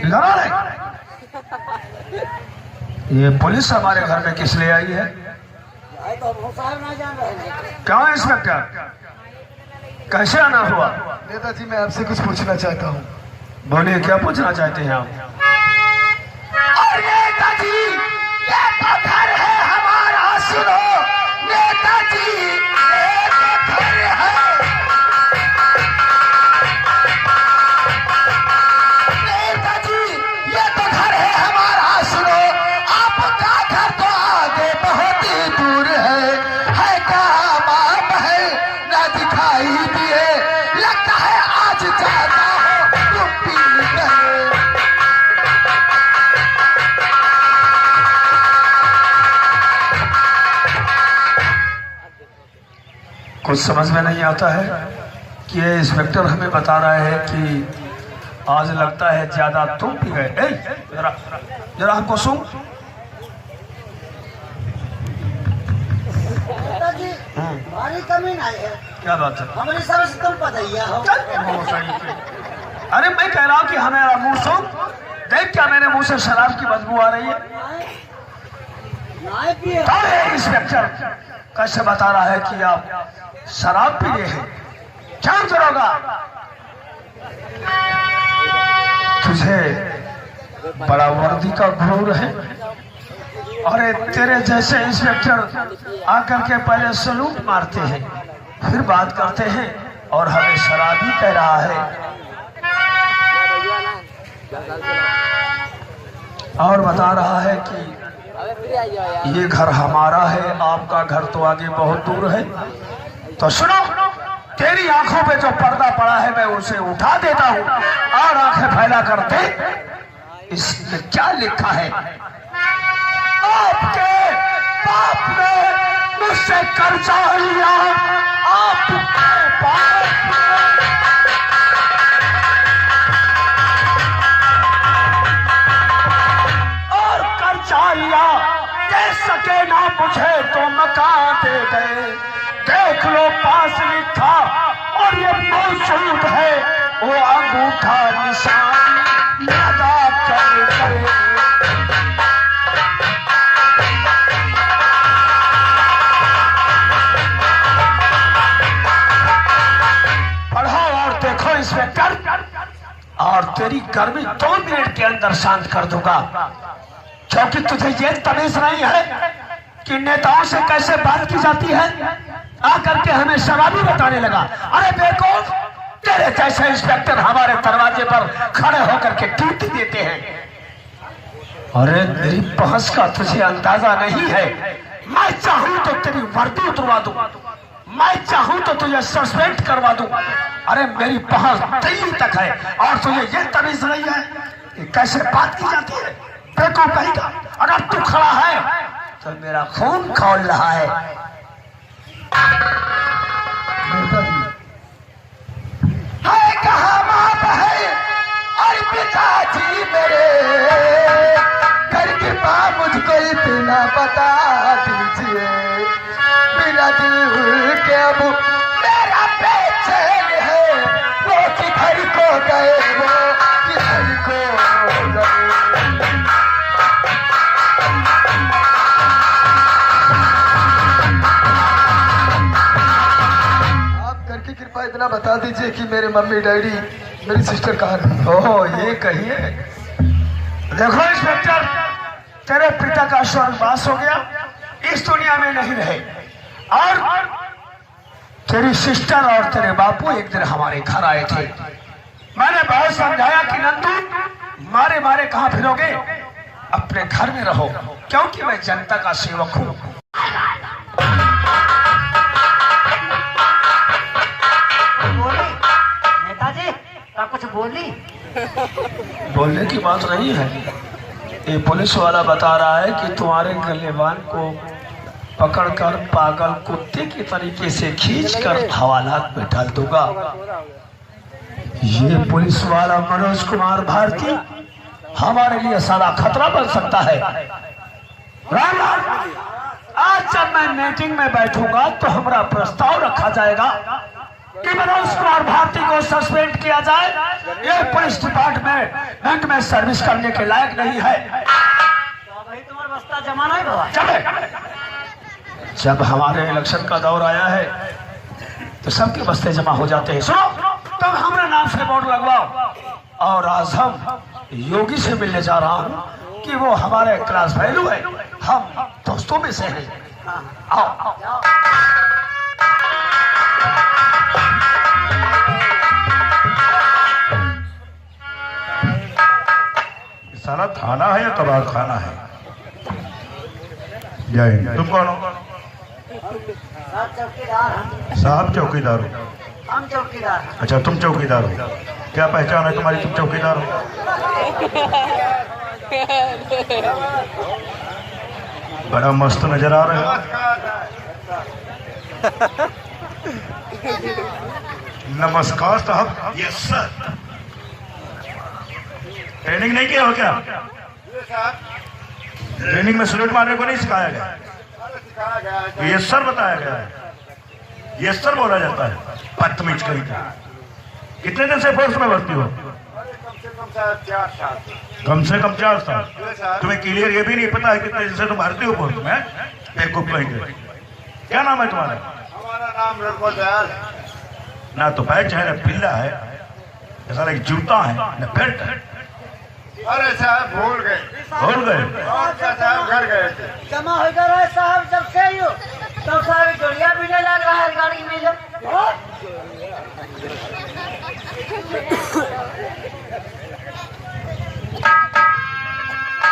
लड़ा रहे। ये पुलिस हमारे घर में किस लिए आई है? क्या है इंस्पेक्टर, कैसे आना हुआ? नेताजी मैं आपसे कुछ पूछना चाहता हूँ। बोलिए, क्या पूछना चाहते हैं आप? नेताजी ये तो घर है हमारा, सुनो नेताजी ये तो घर है। नेताजी ये तो घर है हमारा, सुनो आपका घर तो आगे बहुत ही दूर है क्या बाप है ना दिखाई दिए, लगता है आज जाता हो तुम भी गए। कुछ समझ में नहीं आता है कि ये इंस्पेक्टर हमें बता रहा है कि आज लगता है ज्यादा तुम पी गए। जरा जरा हमको सुन। हमारी कमी नहीं है, क्या बात है? हमारी समझ तुम पतैया हो। अरे मैं कह रहा हूँ कि हमारा मुंह सुन देख, क्या मेरे मुंह से शराब की बदबू आ रही है? नहीं पिए। इंस्पेक्टर कैसे बता रहा है कि आप शराब पी लिए हैं? क्या करोगा? तुझे बड़ा वर्दी का घूर है। अरे तेरे जैसे इंस्पेक्टर आकर के पहले सलूट मारते हैं, फिर बात करते हैं और हमें शराबी कह रहा है। और बता रहा है कि ये घर हमारा है, आपका घर तो आगे बहुत दूर है। तो सुनो, तेरी आंखों पे जो पर्दा पड़ा है मैं उसे उठा देता हूँ और आंखें फैला कर देख, इसमें क्या लिखा है? आपके बाप ने मुझसे कर्जा लिया, आपके बाप और कर्जा लिया, दे सके ना मुझे तो मकान दे गए। देख लो पास लिखा और ये मौजूद है वो अंगूठा निशान लगा कर। पढ़ो और देखो इंस्पेक्टर, और तेरी गर्मी 2 मिनट के अंदर शांत कर दूंगा, क्योंकि तुझे ये तमीज नहीं है कि नेताओं से कैसे बात की जाती है। आकर के हमें शराबी बताने लगा। अरे बेवकूफ, तेरे जैसे इंस्पेक्टर हमारे दरवाजे पर खड़े होकर के ड्यूटी देते हैं। अरे मेरी बहस का तुझे अंदाजा नहीं है। मैं चाहूं तो तेरी वर्दी उतरवा दूं, मैं चाहूं तो तुझे सस्पेंड करवा दूं। अरे मेरी बहस दिल्ली तक है और तुझे ये तमीज नहीं है कि कैसे बात की जाती है। बेवकूफ कहेगा, अगर तू खड़ा है तो मेरा खून खौल रहा है। कहाँ बाप है और पिताजी मेरे, घर की माँ मुझको इतना बता दीजिए। बिना दिल के अब मेरा बेचैन है, वो किधर को गए, वो किधर को गए। कृपया इतना बता दीजिए कि मेरे मम्मी डैडी मेरी सिस्टर कहाँ है? ओहो, ये कहिए। देखो इंस्पेक्टर, तेरे पिता का स्वर्गवास हो गया, इस दुनिया में नहीं रहे, और तेरी सिस्टर और तेरे बापू एक दिन हमारे घर आए थे। मैंने बहुत समझाया कि नंदू मारे मारे कहाँ फिरोगे, अपने घर में रहो, क्योंकि मैं जनता का सेवक हूँ। कुछ बोलने की बात नहीं है। ये पुलिस वाला बता रहा है कि तुम्हारे गलेवान को पकड़कर पागल कुत्ते की तरीके से खींचकर हवालात में डाल दूंगा। ये पुलिस वाला मनोज कुमार भारती हमारे लिए सारा खतरा बन सकता है। राम राम। आज जब मैं मीटिंग में बैठूंगा तो हमारा प्रस्ताव रखा जाएगा कि मनोज कुमार भारती को सस्पेंड किया जाए। ये पुलिस डिपार्टमेंट में सर्विस करने के लायक नहीं है। तो भाई तुम्हारा बस्ता जमा नहीं हुआ। चले, जब हमारे इलेक्शन का दौर आया है तो सबके बस्ते जमा हो जाते हैं। सुनो, तब हमारे नाम से बोर्ड लगवाओ। और आज हम योगी से मिलने जा रहा हूँ कि वो हमारे क्लास वैल्यू है, हम दोस्तों में से हैं। आओ। साला थाना है या कबाड़ खाना है? जय हिंद। तुम कौन हो? साहब चौकीदार हम। साहब चौकीदार हो? हम चौकीदार हैं। अच्छा, तुम चौकीदार हो। क्या पहचान है तुम्हारी, तुम चौकीदार हो? बड़ा मस्त नजर आ रहे हो। नमस्कार साहब। Yes sir. ट्रेनिंग नहीं किया हो क्या? ट्रेनिंग में सैल्यूट मारने को नहीं सिखाया गया? यस सर बताया गया है। यस सर बोला जाता है। बदतमीज कहीं का। कितने दिन से फोर्स में भर्ती हो? कम से कम 4 साल। तुम्हें क्लियर ये भी नहीं पता है कितने दिन से तुम भर्ती हो फोर्स में? बेवकूफ कहेंगे। क्या नाम है तुम्हारा? हमारा नाम रघुवर दयाल। ना तो पैच है, ना पिल्ला है, ऐसा एक जूता है, ना बेल्ट है। अरे साहब भूल गए। भूल गए? साहब घर गए थे। जमा हो जा रहा है साहब जब से ही हो तब सारी जोड़िया भी नहीं लग रहा है गाड़ी में।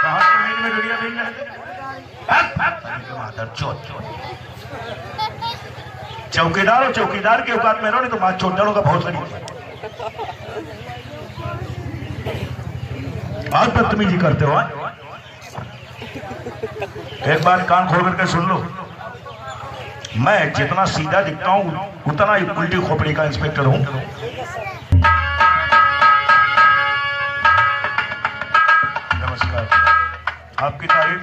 कहाँ के मेल में दुनिया भेज रहे थे? चौकीदार हो, चौकीदार के औकात में रहो, नहीं तो माँ छोड़ डालोगा बहुत सारी। बहुत बदतमीजी करते हो। एक बात कान खोल करके सुन लो, मैं जितना सीधा दिखता हूँ उतना ही उल्टी खोपड़ी का इंस्पेक्टर हूँ। नमस्कार, आपकी तारीफ?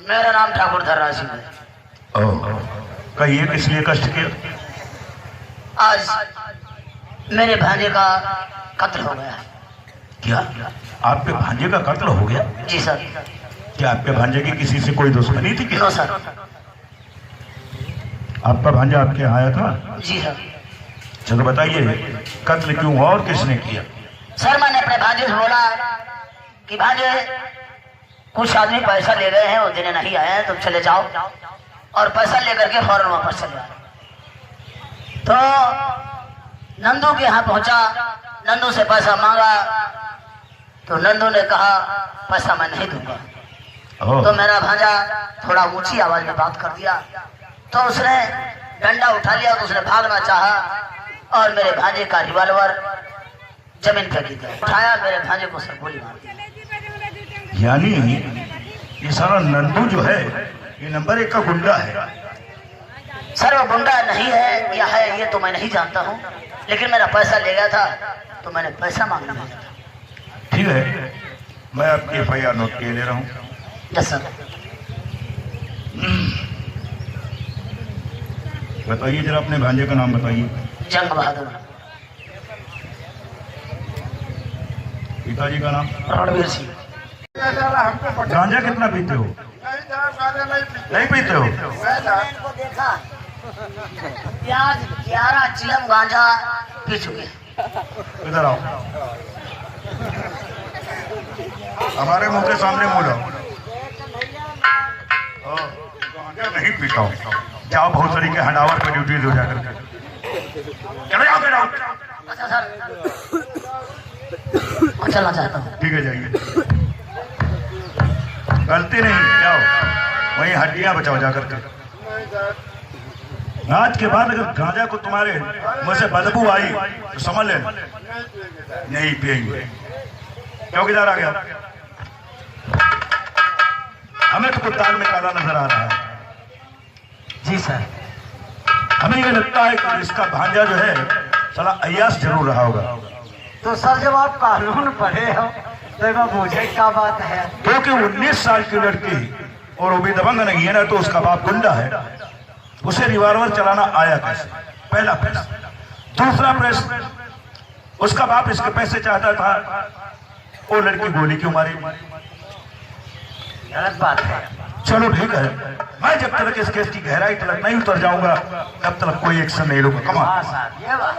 मेरा नाम ठाकुर धर्रा सिंह है। ओह, कहिए किस लिए कष्ट किया? आज मेरे भांजे का कत्ल हो गया है। क्या आपके भांजे का कत्ल हो गया? जी सर। क्या आपके भांजे की किसी से कोई दुश्मनी थी? No sir. आपका भांजा आपके यहाँ आया था? जी सर। चलो बताइए, कत्ल क्यों हुआ और किसने किया? सर मैंने अपने भांजे से बोला कि भांजे कुछ आदमी पैसा ले गए हैं, वो देने नहीं आए हैं, तुम चले जाओ और पैसा लेकर के फौरन वापस चले आओ। तो नंदू के यहाँ पहुंचा, नंदू से पैसा मांगा तो नंदू ने कहा पैसा मैं नहीं दूंगा। तो मेरा भांजा थोड़ा ऊंची आवाज में बात कर दिया तो उसने डंडा उठा लिया, तो उसने भागना चाहा और मेरे भांजे का रिवॉल्वर जमीन पे गिर गया। उठाया, मेरे भांजे को सर गोली मार दी। यानी ये सारा नंदू जो है ये नंबर 1 का गुंडा है? सर वो गुंडा नहीं है या है ये तो मैं नहीं जानता हूँ, लेकिन मेरा पैसा ले गया था तो मैंने पैसा मांगना भेजा था। ठीक है, मैं आपकी FIR नोट किए ले रहा हूँ। Yes sir. बताइए जरा अपने भांजे का नाम बताइए। जंग बहादुर। पिताजी का नाम? रणवीर सिंह। गांजा कितना पीते हो? नहीं पीते हो? इनको देखा, प्याज 11 चिलम गांजा पी चुके। इधर आओ, हमारे मुंह के सामने मुंह लाओ। गांजा नहीं पीता हूँ। जाओ बहुत सारी के हंडावर पे ड्यूटी हो जाकर चले जाओ। फिर आओ। अच्छा सर, मैं चलना चाहता हूँ। ठीक है, जाइए। गलती नहीं, जाओ वहीं हड्डियां बचाओ जाकर के। आज के बाद अगर गांजा को तुम्हारे मुंह से बदबू आई तो समझ लेना नहीं पिएंगे। चौकीदार आ गया। हमें तो कुछ दाग में काला नजर आ रहा है। जी सर। हमें ये लगता है कि इसका भांजा जो है साला अय्यास जरूर रहा होगा। तो सर जब आप कानून पढ़े हो तो मुझे क्या बात है? क्योंकि 19 साल की लड़की और वो भी दबंग नहीं है ना, तो उसका बाप गुंडा है। उसे रिवॉल्वर चलाना आया कैसे? पहला दूसरा प्रश्न, उसका बाप इसके पैसे चाहता था, वो लड़की गोली क्यों मारी? गलत बात है। चलो ठीक है, मैं जब तक इस केस की गहराई तक नहीं उतर जाऊंगा तब तक कोई एक्शन नहीं लूंगा। कमा हाँ साहब, ये बात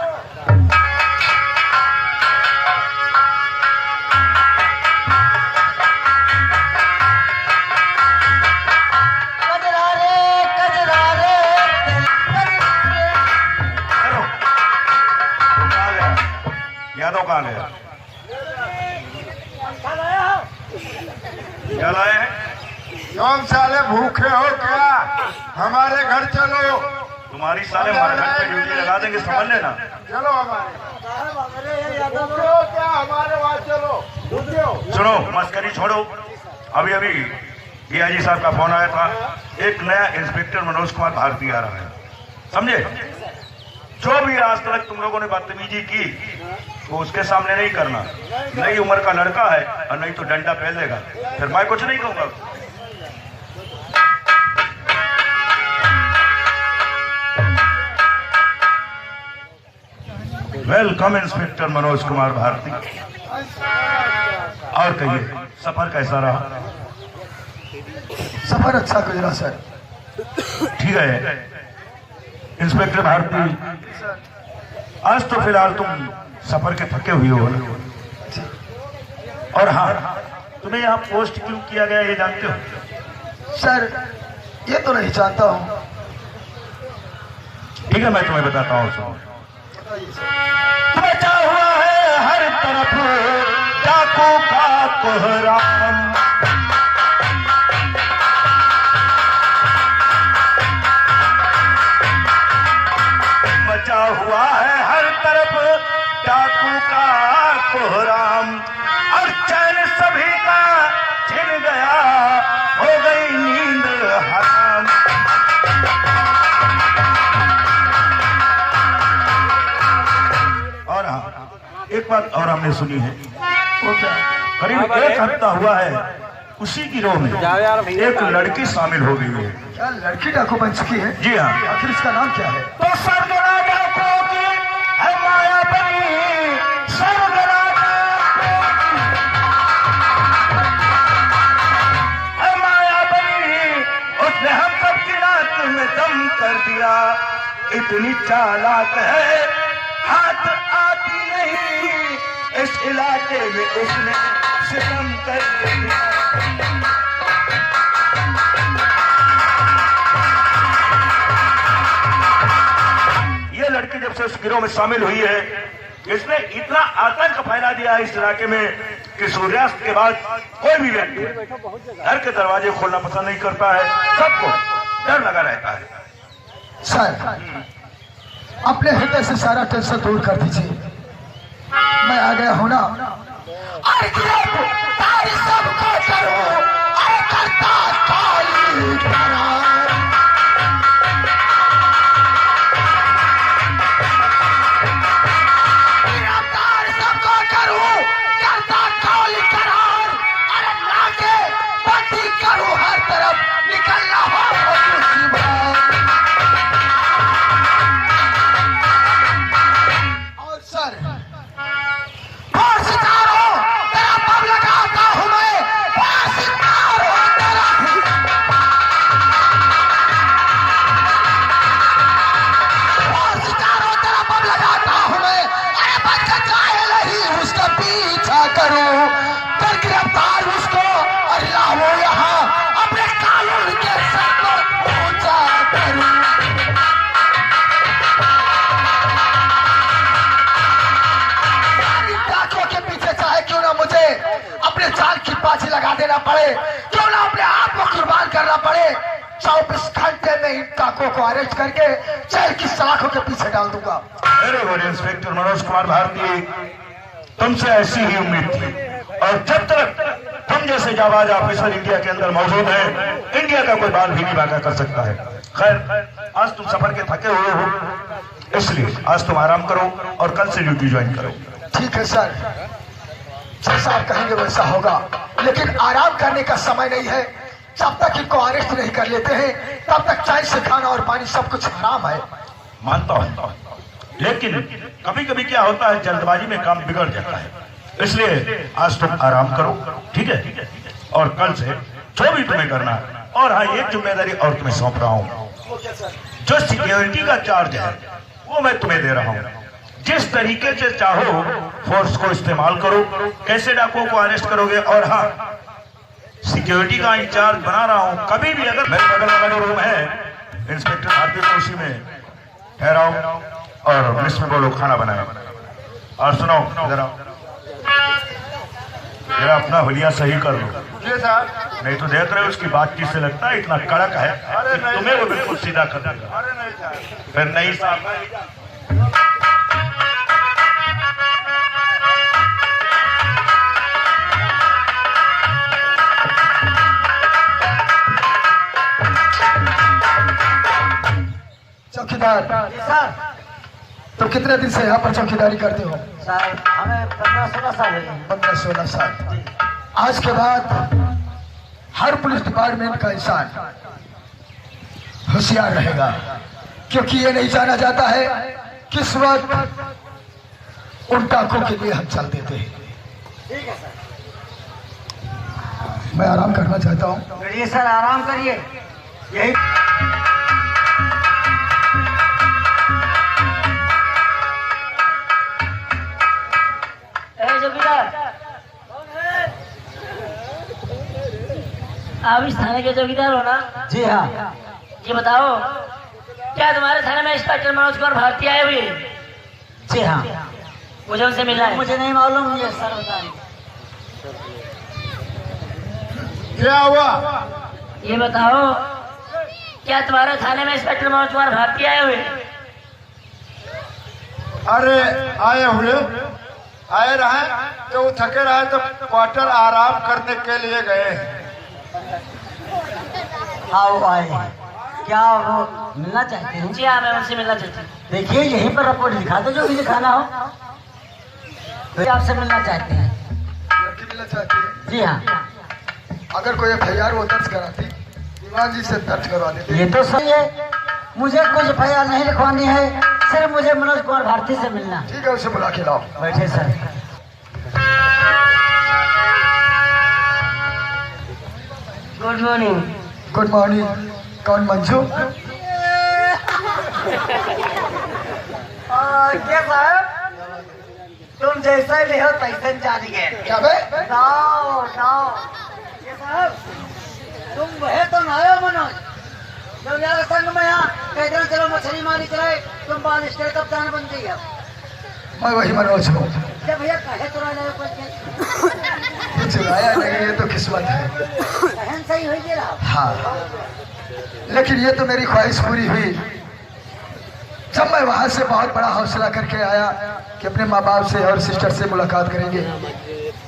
यादव कहाँ गया? क्या लाए हैं? तुम साले भूखे हो क्या? हमारे घर चलो। तुम्हारी साले हमारे घर पे ड्यूटी लगा देंगे, समझ लेना। चलो हमारे भूखे हो क्या? हमारे वहाँ चलो। सुनो, मस्करी छोड़ो। अभी अभी डीआईजी साहब का फोन आया था, एक नया इंस्पेक्टर मनोज कुमार भारती आ रहा है, समझे? जो भी आज तक तुम लोगों ने बदतमीजी की तो उसके सामने नहीं करना। नई उम्र का लड़का है और नहीं तो डंडा फेल देगा, फिर मैं कुछ नहीं कहूंगा। Welcome inspector Manoj Kumar Bharati. और कहिए, सफर कैसा रहा? सफर अच्छा गुजरा सर। ठीक है इंस्पेक्टर भारती, आज तो फिलहाल तुम सफर के थके हुए हो ना? और हाँ, तुम्हें यहाँ पोस्ट क्यों किया गया ये जानते हो? सर ये तो नहीं जानता हूँ। ठीक है, मैं तुम्हें बताता हूँ। सुनो, बचा हुआ है हर तरफ डाकू का कोहराम, बचा हुआ है हर तरफ डाकू का कोहराम, और चैन सभी का छिन गया, हो गई नींद हराम। और हाँ, एक बात और हमने सुनी है, वो क्या? करीब 1 हफ्ता हुआ है उसी गिरोह में एक लड़की शामिल हो गई है। क्या लड़की डाकू बन चुकी है? जी हाँ। आखिर इसका नाम क्या है? तो सरगना डाकुओं की है माया बनी, सरगना डाकुओं की है माया बनी, उसने हम सब की नाक में दम कर दिया, इतनी चालाक है हाथ आती नहीं, इस इलाके में उसने सितम कर दिया। ये लड़की जब से उस गिरोह में शामिल हुई है, इसने इतना आतंक फैला दिया है इस इलाके में कि सूर्यास्त के बाद कोई भी व्यक्ति घर के दरवाजे खोलना पसंद नहीं करता है, सबको डर लगा रहता है। सर अपने हृदय से सारा टेंशन दूर कर दीजिए। मैं आ गया हूं ना। अरे सबको करो, अरे करता काली करार। गिरफ्तार सबको करूं, करता काली करार। अरे लाके बंदी करूं, हर तरफ निकलना हो दूसरी बार। और सर तेरा पब लगाता हूं मैं, तेरा तेरा पब लगाता हूं मैं। अरे बच्चा चाहे नहीं उसका पीछा करूं, कर गिरफ्तार उसको और लाओ यहाँ अपने कानून के सर को ऊंचा करूं। डाकुओं के पीछे चाहे क्यों ना मुझे अपने जान की बाजी लगा देना पड़े, क्यों ना अपने आप को कुर्बान करना पड़े, 24 घंटे में इन डाकुओं को अरेस्ट करके जेल की सलाखों के पीछे डाल दूंगा। अरे बड़े इंस्पेक्टर मनोज कुमार भारती, तुमसे ऐसी ही उम्मीद थी, और जब तक तुम जैसे जाबाज ऑफिसर इंडिया के अंदर मौजूद है, इंडिया का कोई बाल भी नहीं बाका कर सकता है। खैर, आज तुम सफर के थके हुए हो, इसलिए आज तुम आराम करो और कल से ड्यूटी ज्वाइन करो। ठीक है सर, जैसा आप कहेंगे वैसा होगा, लेकिन आराम करने का समय नहीं है। जब तक इनको अरेस्ट नहीं कर लेते हैं तब तक चैन से खाना और पानी सब कुछ हराम है। मानता हूं, लेकिन कभी कभी क्या होता है, जल्दबाजी में काम बिगड़ जाता है। इसलिए आज तुम आराम करो, ठीक है? और कल से जो भी तुम्हें करना है, और हाँ, एक जिम्मेदारी और तुम्हें सौंप रहा हूँ। जो सिक्योरिटी का चार्ज है वो मैं तुम्हें दे रहा हूँ। जिस तरीके से चाहो फोर्स को इस्तेमाल करो, कैसे डाकुओं को अरेस्ट करोगे। और हाँ, सिक्योरिटी का इंचार्ज बना रहा हूँ। कभी भी अगर मेरे बगल वाला रूम है इंस्पेक्टर भारती, तो उसी में ठहराओ और मिस में बोलो खाना बनाए। और सुनो, जरा अपना हुलिया सही कर लो। जी साहब। नहीं तो देख रहे हो उसकी बातचीत से लगता है इतना कड़क है कि तुम्हें वो बिल्कुल सीधा कर देगा। अरे नहीं साहब। फिर नहीं साहब। चौकीदार सर, तो कितने दिन से यहाँ पर चौकीदारी करते हो? सर हमें 15-16 साल हुए। 15-16 साल। आज के बाद हर पुलिस डिपार्टमेंट का इंसान होशियार रहेगा, क्योंकि ये नहीं जाना जाता है किस वक्त उन टाकों के लिए हम चल देते हैं। ठीक है सर। मैं आराम करना चाहता हूँ। करिए सर, आराम करिए। यही आप इस थाने के चौकीदार हो ना? जी हाँ। ये बताओ, क्या तुम्हारे थाने में इंस्पेक्टर मनोज कुमार भारती आए हुए? जी हाँ। मुझे उनसे मिलना है। मुझे नहीं मालूम, मुझे सर बताएं। क्या हुआ? ये बताओ, क्या तुम्हारे थाने में इंस्पेक्टर मनोज कुमार भारती आए हुए? अरे आए हुए, आए रहे तो थके रहे तो क्वार्टर आराम करने के लिए गए हैं। हाँ वो आए हैं। क्या वो मिलना चाहते हैं? जी हाँ, मैं उनसे मिलना चाहती हूँ। देखिए यहीं पर रिपोर्ट दिखा दो, जो भी दिखाना हो। तो आपसे मिलना चाहते हैं? लड़की मिलना चाहती है? जी हाँ। अगर कोई FIR वो दर्ज कराती, दीवान जी से दर्ज करवा देते। ये तो सही है, मुझे कुछ FIR नहीं लिखवानी है, सिर्फ मुझे मनोज कुमार भारती से मिलना। ठीक है, उसे बुला के लाओ। बैठे sir. Good morning. Good morning. कौन मंजू? क्या साहब, तुम जैसा ही हो तैसे जानिए। क्या बे? नाओ नाओ। ये साहब, तुम वह तो ना हो मनोज, जब यहाँ संग में यहाँ कहते हैं चलो मछली मारी चलाए, तुम बाल स्टेट कप्तान बन गई। अब मैं वही मनोज हूँ। जब भैया कहे तो चुराया नहीं, ये तो किस्मत है। बहन सही हुई जी रहा। हाँ, लेकिन ये तो मेरी ख्वाहिश पूरी हुई जब मैं वहां से बहुत बड़ा हौसला करके आया कि अपने माँ बाप से और सिस्टर से मुलाकात करेंगे,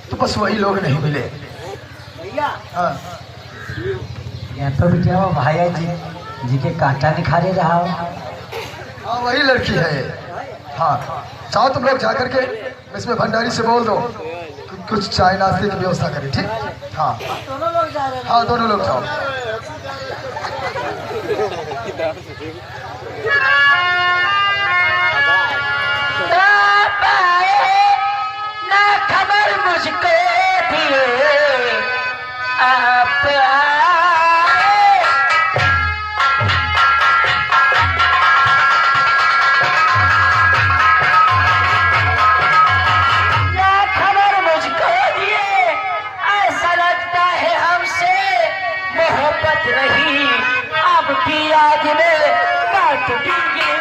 तो बस वही लोग नहीं मिले। भैया हाँ, या तो क्या हो भाई जी के कांटा निखारे रहा हो। हाँ वही लड़की है। हाँ, चाहो तुम लोग जाकर के इसमें भंडारी से बोल दो कि कुछ चाय नाश्ते की व्यवस्था करें। ठीक? हाँ दोनों लोग जा रहे हैं। हाँ, दोनों लोग जाओ। ना खबर मुझको दिए आप आए, ना खबर मुझको दिए, ऐसा लगता है हमसे मोहब्बत नहीं, अब की याद में काट देंगे